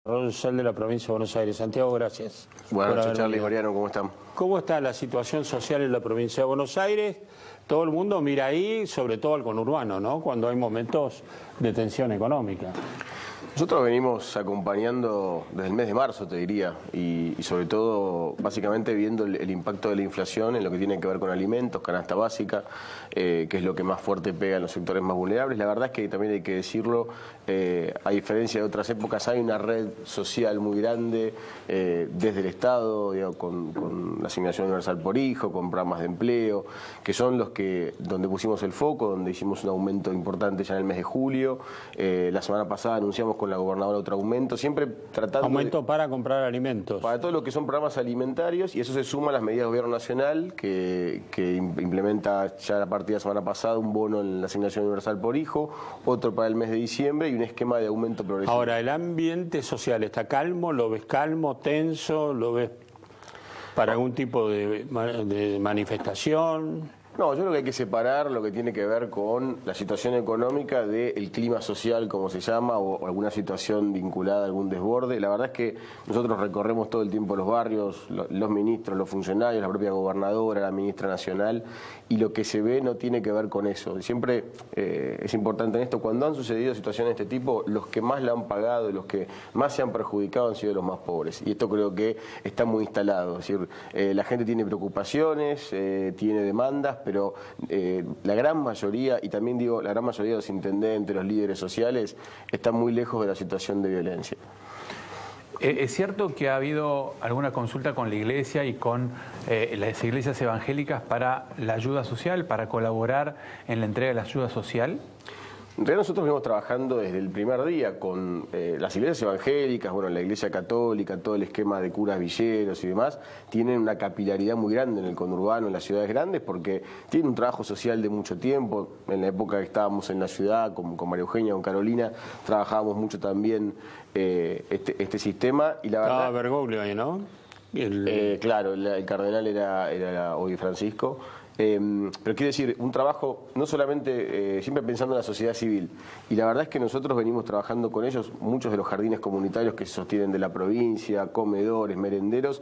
Desarrollo Social de la Provincia de Buenos Aires. Santiago, gracias. Buenas noches, Charlie, Mariano, ¿cómo están? ¿Cómo está la situación social en la Provincia de Buenos Aires? Todo el mundo mira ahí, sobre todo al conurbano, ¿no? Cuando hay momentos de tensión económica. Nosotros venimos acompañando desde el mes de marzo, te diría, y sobre todo, básicamente, viendo el impacto de la inflación en lo que tiene que ver con alimentos, canasta básica, que es lo que más fuerte pega en los sectores más vulnerables. La verdad es que también hay que decirlo, a diferencia de otras épocas, hay una red social muy grande desde el Estado, digamos, con la asignación universal por hijo, con programas de empleo, que son los que donde pusimos el foco, donde hicimos un aumento importante ya en el mes de julio. La semana pasada anunciamos con la gobernadora otro aumento, siempre tratando aumento para comprar alimentos. Para todo lo que son programas alimentarios, y eso se suma a las medidas del gobierno nacional que implementa ya a partir de la semana pasada un bono en la asignación universal por hijo, otro para el mes de diciembre y un esquema de aumento progresivo. Ahora, ¿el ambiente social está calmo? ¿Lo ves calmo, tenso? ¿Lo ves para algún tipo de manifestación? No, yo creo que hay que separar lo que tiene que ver con la situación económica del clima social, como se llama, o alguna situación vinculada a algún desborde. La verdad es que nosotros recorremos todo el tiempo los barrios, los ministros, los funcionarios, la propia gobernadora, la ministra nacional, y lo que se ve no tiene que ver con eso. Siempre es importante en esto, cuando han sucedido situaciones de este tipo, los que más la han pagado y los que más se han perjudicado han sido los más pobres. Y esto creo que está muy instalado. Es decir, la gente tiene preocupaciones, tiene demandas, pero la gran mayoría, y también digo la gran mayoría de los intendentes, los líderes sociales, están muy lejos de la situación de violencia. ¿Es cierto que ha habido alguna consulta con la Iglesia y con las iglesias evangélicas para la ayuda social, para colaborar en la entrega de la ayuda social? En realidad nosotros venimos trabajando desde el primer día con las iglesias evangélicas, bueno, la Iglesia Católica, todo el esquema de curas villeros y demás, tienen una capilaridad muy grande en el conurbano, en las ciudades grandes, porque tienen un trabajo social de mucho tiempo. En la época que estábamos en la ciudad, con María Eugenia, con Carolina, trabajábamos mucho también este sistema. Y la verdad, estaba Bergoglio ahí, ¿no? Claro, el cardenal era hoy Francisco. Pero quiero decir, un trabajo no solamente siempre pensando en la sociedad civil, y la verdad es que nosotros venimos trabajando con ellos, muchos de los jardines comunitarios que se sostienen de la provincia, comedores, merenderos,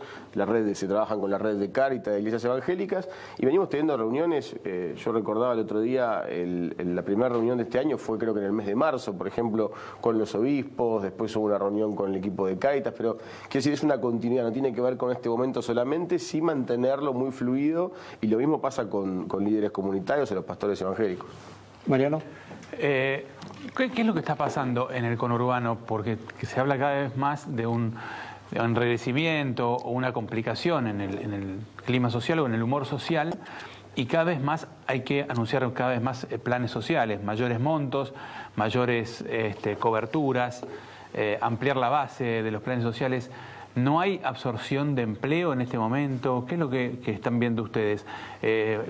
se trabajan con la red de Cáritas, de iglesias evangélicas, y venimos teniendo reuniones. Yo recordaba el otro día, la primera reunión de este año fue creo que en el mes de marzo, por ejemplo, con los obispos, después hubo una reunión con el equipo de Cáritas, pero quiero decir, es una continuidad, no tiene que ver con este momento solamente, sí mantenerlo muy fluido, y lo mismo pasa con líderes comunitarios y los pastores evangélicos. Mariano. ¿Qué es lo que está pasando en el conurbano? Porque se habla cada vez más de un enrarecimiento o una complicación en el clima social o en el humor social, y cada vez más hay que anunciar cada vez más planes sociales, mayores montos, mayores coberturas, ampliar la base de los planes sociales. ¿No hay absorción de empleo en este momento? ¿Qué es lo que están viendo ustedes?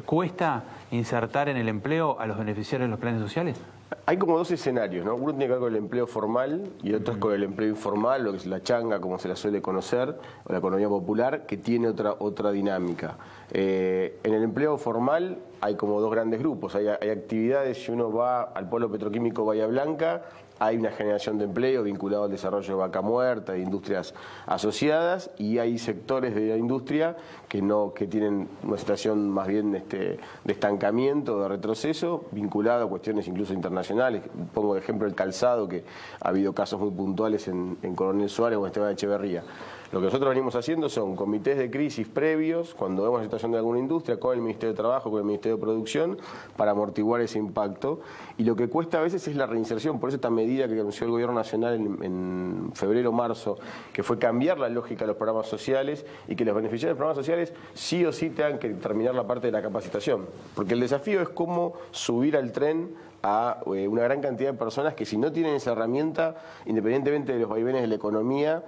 ¿Cuesta insertar en el empleo a los beneficiarios de los planes sociales? Hay como dos escenarios, ¿no? Uno tiene que ver con el empleo formal y otro es con el empleo informal, lo que es la changa, como se la suele conocer, o la economía popular, que tiene otra dinámica. En el empleo formal hay como dos grandes grupos. Hay actividades, si uno va al polo petroquímico Bahía Blanca, hay una generación de empleo vinculado al desarrollo de Vaca Muerta, de industrias asociadas, y hay sectores de la industria que tienen una situación más bien de estancamiento, de retroceso, vinculado a cuestiones incluso internacionales. Pongo de ejemplo el calzado, que ha habido casos muy puntuales en Coronel Suárez o en Esteban Echeverría. Lo que nosotros venimos haciendo son comités de crisis previos, cuando vemos la situación de alguna industria, con el Ministerio de Trabajo, con el Ministerio de Producción, para amortiguar ese impacto. Y lo que cuesta a veces es la reinserción. Por eso esta medida que anunció el Gobierno Nacional en febrero o marzo, que fue cambiar la lógica de los programas sociales y que los beneficiarios de los programas sociales sí o sí tengan que terminar la parte de la capacitación. Porque el desafío es cómo subir al tren a una gran cantidad de personas que, si no tienen esa herramienta, independientemente de los vaivenes de la economía,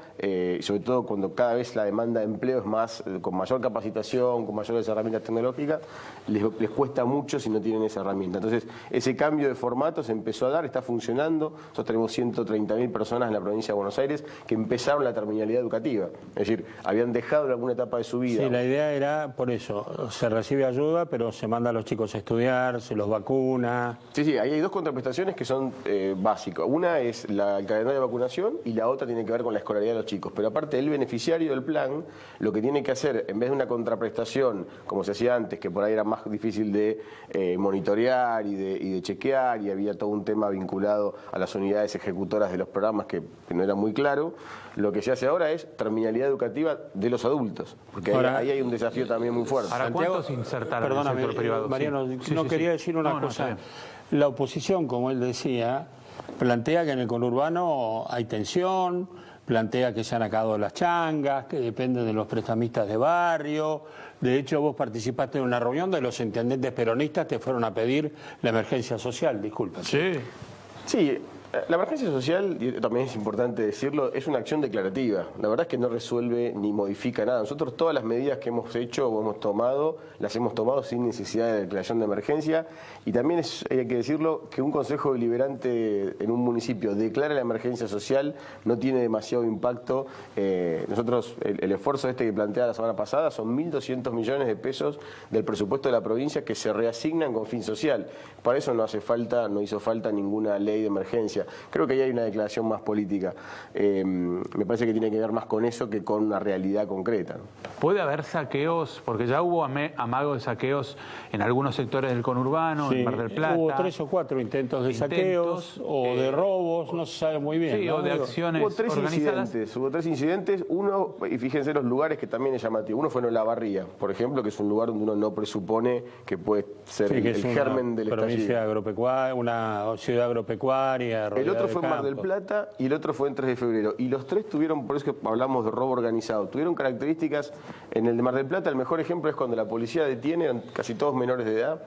sobre todo cuando cada vez la demanda de empleo es más, con mayor capacitación, con mayores herramientas tecnológicas, les cuesta mucho si no tienen esa herramienta. Entonces, ese cambio de formato se empezó a dar, está funcionando. Nosotros tenemos 130.000 personas en la provincia de Buenos Aires que empezaron la terminalidad educativa, es decir, habían dejado en alguna etapa de su vida. Sí, la idea era, por eso, se recibe ayuda, pero se manda a los chicos a estudiar, se los vacuna. Sí, ahí hay dos contraprestaciones que son básicas. Una es el calendario de vacunación y la otra tiene que ver con la escolaridad de los chicos. Pero aparte, el beneficiario del plan lo que tiene que hacer, en vez de una contraprestación, como se hacía antes, que por ahí era más difícil de monitorear y de chequear, y había todo un tema vinculado a las unidades ejecutoras de los programas que no era muy claro, lo que se hace ahora es terminalidad educativa de los adultos, porque ahora, ahí hay un desafío también muy fuerte. ¿Para cuántos insertaron en el sector privado? Mariano, quería decir una cosa. La oposición, como él decía, plantea que en el conurbano hay tensión, plantea que se han acabado las changas, que dependen de los prestamistas de barrio. De hecho, vos participaste en una reunión de los intendentes peronistas que fueron a pedir la emergencia social, disculpa. Sí, la emergencia social, y también es importante decirlo, es una acción declarativa. La verdad es que no resuelve ni modifica nada. Nosotros todas las medidas que hemos hecho o hemos tomado, las hemos tomado sin necesidad de declaración de emergencia. Y también hay que decirlo, que un consejo deliberante en un municipio declare la emergencia social no tiene demasiado impacto. Nosotros, el esfuerzo que planteaba la semana pasada son 1.200 millones de pesos del presupuesto de la provincia que se reasignan con fin social. Para eso no hizo falta ninguna ley de emergencia. Creo que ahí hay una declaración más política. Me parece que tiene que ver más con eso que con una realidad concreta, ¿no? ¿Puede haber saqueos? Porque ya hubo amago de saqueos en algunos sectores del conurbano, en Mar del Plata. Hubo 3 o 4 intentos de saqueos o de robos, no se sabe muy bien. Sí, ¿no? O de acciones organizadas. Hubo 3 incidentes. Uno, y fíjense los lugares que también es llamativo. Uno fue en Olavarría, por ejemplo, que es un lugar donde uno no presupone que puede ser el germen del estallido. Provincia agropecuaria, una ciudad agropecuaria. El otro fue en Mar del Plata y el otro fue en 3 de febrero. Y los 3 tuvieron, por eso que hablamos de robo organizado, tuvieron características. En el de Mar del Plata, el mejor ejemplo es cuando la policía detiene, eran casi todos menores de edad,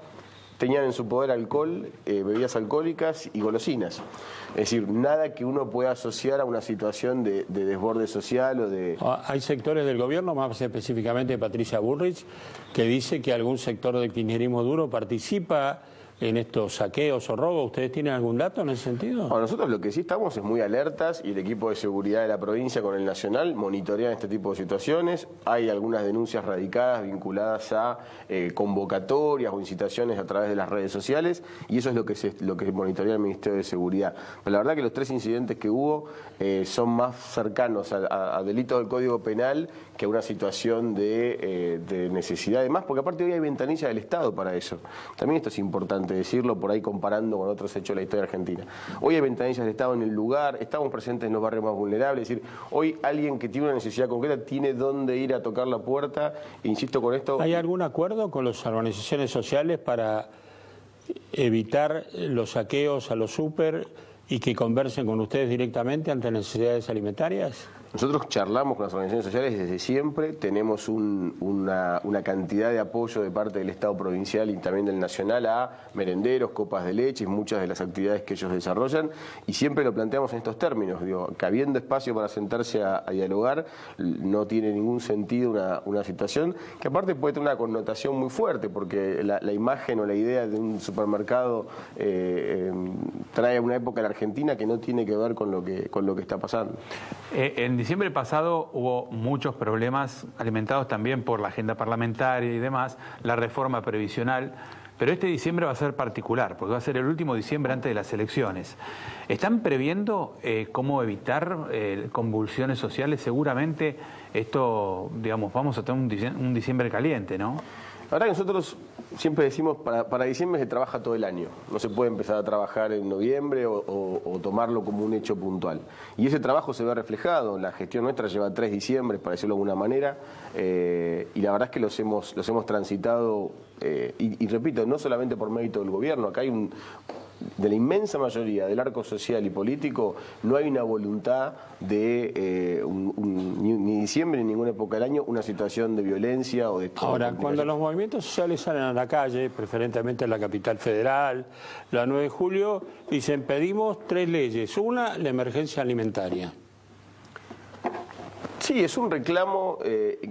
tenían en su poder alcohol, bebidas alcohólicas y golosinas. Es decir, nada que uno pueda asociar a una situación de desborde social o de... Hay sectores del gobierno, más específicamente Patricia Bullrich, que dice que algún sector del kirchnerismo duro participa en estos saqueos o robos. ¿Ustedes tienen algún dato en ese sentido? Bueno, nosotros lo que sí estamos es muy alertas y el equipo de seguridad de la provincia con el nacional monitorean este tipo de situaciones. Hay algunas denuncias radicadas vinculadas a convocatorias o incitaciones a través de las redes sociales y eso es lo que monitorea el Ministerio de Seguridad. Pero la verdad que los 3 incidentes que hubo son más cercanos a delitos del Código Penal que a una situación de necesidad de más, porque aparte hoy hay ventanilla del Estado para eso. También esto es importante decirlo, por ahí comparando con otros hechos de la historia argentina. Hoy hay ventanillas del Estado en el lugar, estamos presentes en los barrios más vulnerables, es decir, hoy alguien que tiene una necesidad concreta tiene dónde ir a tocar la puerta, e insisto con esto... ¿Hay algún acuerdo con las organizaciones sociales para evitar los saqueos a los súper y que conversen con ustedes directamente ante necesidades alimentarias? Nosotros charlamos con las organizaciones sociales desde siempre, tenemos una cantidad de apoyo de parte del Estado provincial y también del nacional a merenderos, copas de leche y muchas de las actividades que ellos desarrollan y siempre lo planteamos en estos términos, digo, que habiendo espacio para sentarse a dialogar no tiene ningún sentido una situación que aparte puede tener una connotación muy fuerte porque la imagen o la idea de un supermercado trae una época en la Argentina que no tiene que ver con lo que está pasando. En diciembre pasado hubo muchos problemas alimentados también por la agenda parlamentaria y demás, la reforma previsional, pero este diciembre va a ser particular, porque va a ser el último diciembre antes de las elecciones. ¿Están previendo cómo evitar convulsiones sociales? Seguramente esto, digamos, vamos a tener un diciembre caliente, ¿no? La verdad que nosotros siempre decimos, para diciembre se trabaja todo el año. No se puede empezar a trabajar en noviembre o tomarlo como un hecho puntual. Y ese trabajo se ve reflejado. La gestión nuestra lleva 3 diciembres, para decirlo de alguna manera, y la verdad es que los hemos transitado, y repito, no solamente por mérito del gobierno, acá hay de la inmensa mayoría del arco social y político, no hay una voluntad de ni diciembre ni ninguna época del año una situación de violencia o de... Ahora, cuando los movimientos sociales salen a la calle, preferentemente en la capital federal, la 9 de julio, dicen pedimos 3 leyes. Una, la emergencia alimentaria. Sí, es un reclamo,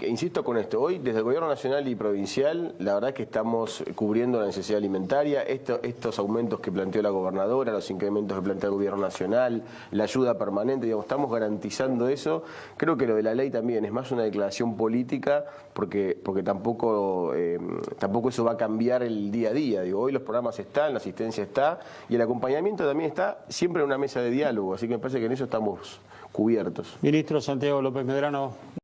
insisto con esto, hoy desde el Gobierno Nacional y Provincial, la verdad que estamos cubriendo la necesidad alimentaria, estos aumentos que planteó la gobernadora, los incrementos que plantea el Gobierno Nacional, la ayuda permanente, digamos, estamos garantizando eso. Creo que lo de la ley también es más una declaración política, porque tampoco eso va a cambiar el día a día. Digo, hoy los programas están, la asistencia está, y el acompañamiento también está siempre en una mesa de diálogo, así que me parece que en eso estamos cubiertos. Ministro Santiago López Medrano.